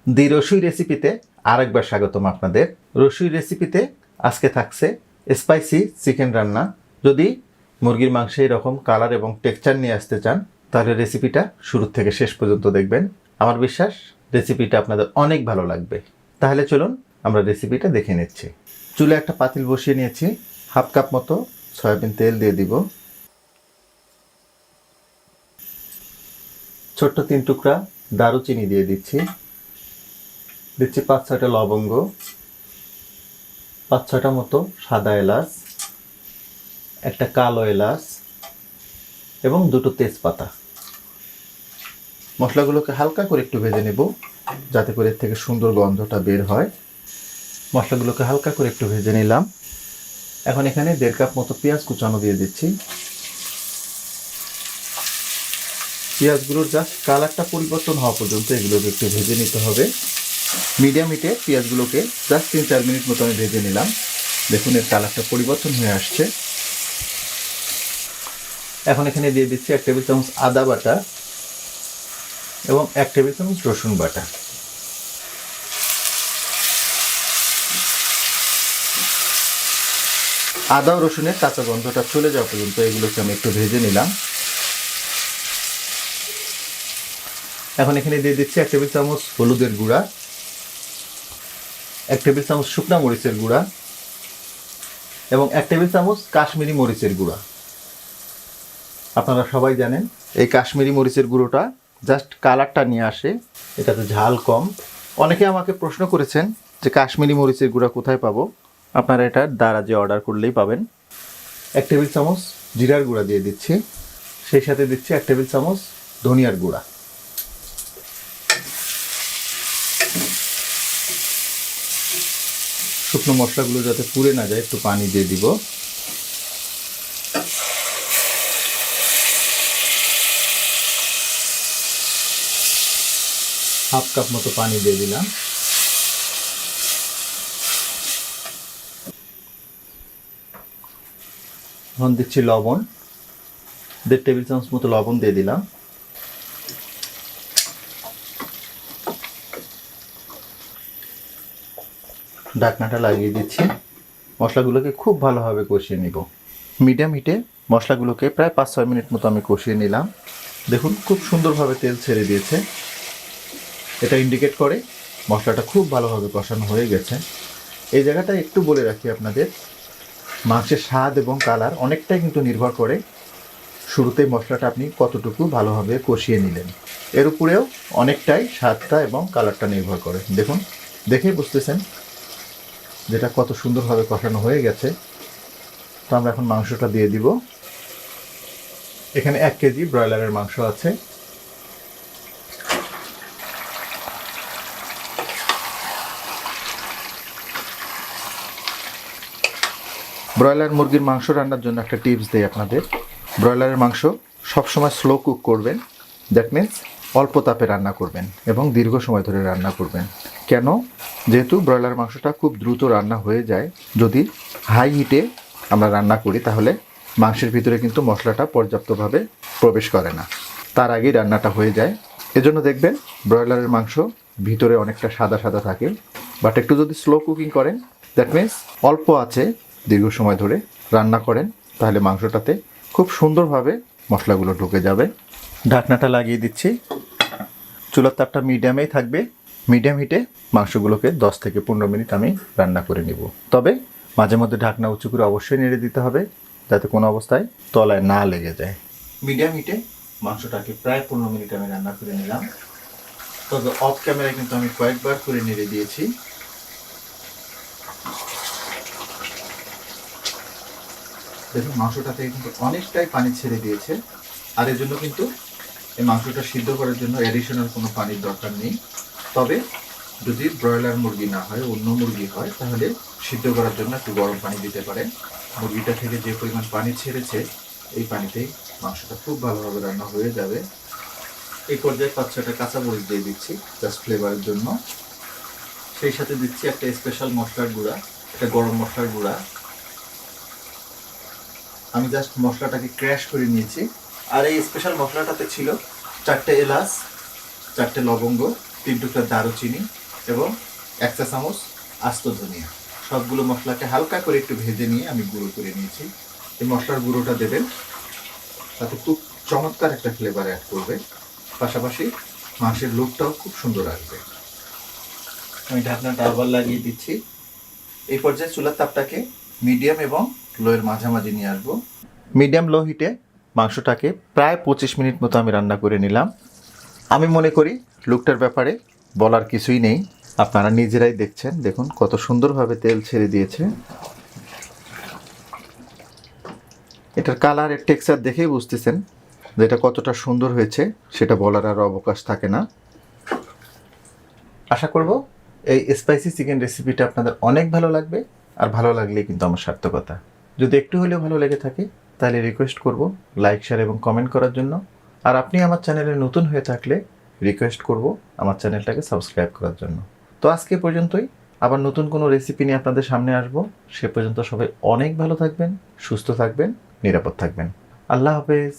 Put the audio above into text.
দি রসুই রেসিপিতে আরেকবার স্বাগতম আপনাদের। রসুই রেসিপিতে আজকে থাকছে স্পাইসি চিকেন রান্না। যদি মুরগির মাংসে এরকম কালার এবং টেক্সচার নিয়ে আসতে চান তাহলে রেসিপিটা শুরু থেকে শেষ পর্যন্ত দেখবেন। আমার বিশ্বাস রেসিপিটা আপনাদের অনেক ভালো লাগবে। তাহলে চলুন আমরা রেসিপিটা দেখে নিচ্ছি। চুলে একটা পাতিল বসিয়ে নিয়েছি, হাফ কাপ মতো সয়াবিন তেল দিয়ে দিব, ছোট্ট 3 টুকরা দারুচিনি দিয়ে দিচ্ছি, 5-6টা লবঙ্গ, 5-6টা মতো সাদা এলাচ, একটা কালো এলাচ এবং 2টো তেজপাতা। মশলাগুলোকে হালকা করে একটু ভেজে নেব যাতে করে এর থেকে সুন্দর গন্ধটা বের হয়। মশলাগুলোকে হালকা করে একটু ভেজে নিলাম। এখন এখানে 1.5 কাপ মতো পেঁয়াজ কুচানো দিয়ে দিচ্ছি। পেঁয়াজগুলোর জাস্ট কালারটা পরিবর্তন হওয়া পর্যন্ত এগুলোকে একটু ভেজে নিতে হবে। মিডিয়াম হিটে পেঁয়াজগুলোকে জাস্ট 3-4 মিনিট মতো আমি ভেজে নিলাম। দেখুন এর কালারটা পরিবর্তন হয়ে আসছে। এখন এখানে দিয়ে দিচ্ছি 1 টেবিল চামচ আদা বাটা এবং 1 টেবিল চামচ রসুন বাটা। আদা ও রসুনের কাঁচা গন্ধটা চলে যাওয়া পর্যন্ত এগুলোকে আমি একটু ভেজে নিলাম। এখন এখানে দিয়ে দিচ্ছি 1 টেবিল চামচ হলুদের গুঁড়া, 1 টেবিল চামচ শুকনা মরিচের গুঁড়া এবং 1 টেবিল চামচ কাশ্মীরি মরিচের গুঁড়া। আপনারা সবাই জানেন এই কাশ্মীরি মরিচের গুঁড়োটা জাস্ট কালারটা নিয়ে আসে, এটাতে ঝাল কম। অনেকে আমাকে প্রশ্ন করেছেন যে কাশ্মীরি মরিচের গুঁড়া কোথায় পাবো। আপনারা এটা দারাজে অর্ডার করলেই পাবেন। 1 টেবিল চামচ জিরার গুঁড়া দিয়ে দিচ্ছি, সেই সাথে দিচ্ছি 1 টেবিল চামচ ধনিয়ার গুঁড়া। শুকনো মশলাগুলো যাতে পুড়ে না যায় একটু পানি দিয়ে দিব। হাফ কাপ মতো পানি দিয়ে দিলাম। এখন দিচ্ছি লবণ, 1.5 টেবিল চামচ মতো লবণ দিয়ে দিলাম। ঢাকনাটা লাগিয়ে দিচ্ছি। মশলাগুলোকে খুব ভালোভাবে কষিয়ে নিব। মিডিয়াম হিটে মশলাগুলোকে প্রায় 5-6 মিনিট মতো আমি কষিয়ে নিলাম। দেখুন খুব সুন্দরভাবে তেল ছেড়ে দিয়েছে। এটা ইন্ডিকেট করে মশলাটা খুব ভালোভাবে কষানো হয়ে গেছে। এই জায়গাটা একটু বলে রাখি আপনাদের, মাংসের স্বাদ এবং কালার অনেকটাই কিন্তু নির্ভর করে শুরুতেই মশলাটা আপনি কতটুকু ভালোভাবে কষিয়ে নিলেন, এর উপরেও অনেকটাই স্বাদটা এবং কালারটা নির্ভর করে। দেখুন দেখেই বুঝতেছেন যেটা কত সুন্দরভাবে কষানো হয়ে গেছে। তো আমরা এখন মাংসটা দিয়ে দিব। এখানে 1 কেজি ব্রয়লারের মাংস আছে। ব্রয়লার মুরগির মাংস রান্নার জন্য একটা টিপস দেই আপনাদের। ব্রয়লারের মাংস সবসময় স্লো কুক করবেন, দ্যাট মিনস অল্প তাপে রান্না করবেন এবং দীর্ঘ সময় ধরে রান্না করবেন। কেন? যেহেতু ব্রয়লার মাংসটা খুব দ্রুত রান্না হয়ে যায়। যদি হাই হিটে আমরা রান্না করি তাহলে মাংসের ভিতরে কিন্তু মশলাটা পর্যাপ্তভাবে প্রবেশ করে না, তার আগেই রান্নাটা হয়ে যায়। এজন্য দেখবেন ব্রয়লারের মাংস ভিতরে অনেকটা সাদা সাদা থাকে। বাট একটু যদি স্লো কুকিং করেন, দ্যাট মিনস অল্প আছে দীর্ঘ সময় ধরে রান্না করেন, তাহলে মাংসটাতে খুব সুন্দরভাবে মশলাগুলো ঢুকে যাবে। ঢাকনাটা লাগিয়ে দিচ্ছি। চুলার তাপটা মিডিয়ামেই থাকবে। মিডিয়াম হিটে মাংসগুলোকে 10 থেকে 15 মিনিট আমি রান্না করে নিব। তবে মাঝে মধ্যে ঢাকনা উঁচু করে অবশ্যই নেড়ে দিতে হবে যাতে কোনো অবস্থায় তলায় না লেগে যায়। মিডিয়াম হিটে মাংসটাকে প্রায় 15 মিনিট আমি রান্না করে নিলাম। তবে অফ ক্যামেরায় কিন্তু আমি কয়েকবার করে নেড়ে দিয়েছি। দেখুন মাংসটা থেকে কিন্তু অনেকটাই পানি ছেড়ে দিয়েছে। আর এর জন্য কিন্তু এই মাংসটা সিদ্ধ করার জন্য অ্যাডিশনাল কোনো পানির দরকার নেই। তবে যদি ব্রয়লার মুরগি না হয়, অন্য মুরগি হয়, তাহলে সিদ্ধ করার জন্য একটু গরম পানি দিতে পারেন। মুরগিটা থেকে যে পরিমাণ পানি ছেড়েছে এই পানিতেই মাংসটা খুব ভালোভাবে রান্না হয়ে যাবে। এই পর্যায়ে 5-6টা কাঁচামরিচ দিয়ে দিচ্ছি জাস্ট ফ্লেভারের জন্য। সেই সাথে দিচ্ছি একটা স্পেশাল মশলার গুঁড়া, একটা গরম মশলার গুঁড়া। আমি জাস্ট মশলাটাকে ক্র্যাশ করে নিয়েছি। আর এই স্পেশাল মশলাটাতে ছিল 4টে এলাচ, 4টে লবঙ্গ, 3 টুকরা দারুচিনি এবং 1 চা চামচ আস্ত ধনিয়া। সবগুলো মশলাকে হালকা করে একটু ভেজে নিয়ে আমি গুঁড়ো করে নিয়েছি। এই মশলার গুঁড়োটা দেবেন, তাতে খুব চমৎকার একটা ফ্লেভার অ্যাড করবে, পাশাপাশি মাংসের লুকটাও খুব সুন্দর আসবে। আমি ঢাকনাটা আবার লাগিয়ে দিচ্ছি। এই পর্যায়ে চুলার তাপটাকে মিডিয়াম এবং লোয়ের মাঝামাঝি নিয়ে আসবো। মিডিয়াম লো হিটে মাংসটাকে প্রায় 25 মিনিট মতো আমি রান্না করে নিলাম। আমি মনে করি লুকটার ব্যাপারে বলার কিছুই নেই, আপনারা নিজেরাই দেখছেন। দেখুন কত সুন্দরভাবে তেল ছেড়ে দিয়েছে। এটার কালার, এর টেক্সচার দেখেই বুঝতেছেন যে এটা কতটা সুন্দর হয়েছে, সেটা বলার আর অবকাশ থাকে না। আশা করব এই স্পাইসি চিকেন রেসিপিটা আপনাদের অনেক ভালো লাগবে, আর ভালো লাগলেই কিন্তু আমার সার্থকতা। যদি একটু হলেও ভালো লেগে থাকে তাহলে রিকোয়েস্ট করব লাইক, শেয়ার এবং কমেন্ট করার জন্য। আর আপনি আমার চ্যানেলে নতুন হয়ে থাকলে রিকোয়েস্ট করব আমার চ্যানেলটাকে সাবস্ক্রাইব করার জন্য। তো আজকে পর্যন্তই, আবার নতুন কোনো রেসিপি নিয়ে আপনাদের সামনে আসবো। সে পর্যন্ত সবাই অনেক ভালো থাকবেন, সুস্থ থাকবেন, নিরাপদ থাকবেন। আল্লাহ হাফেজ।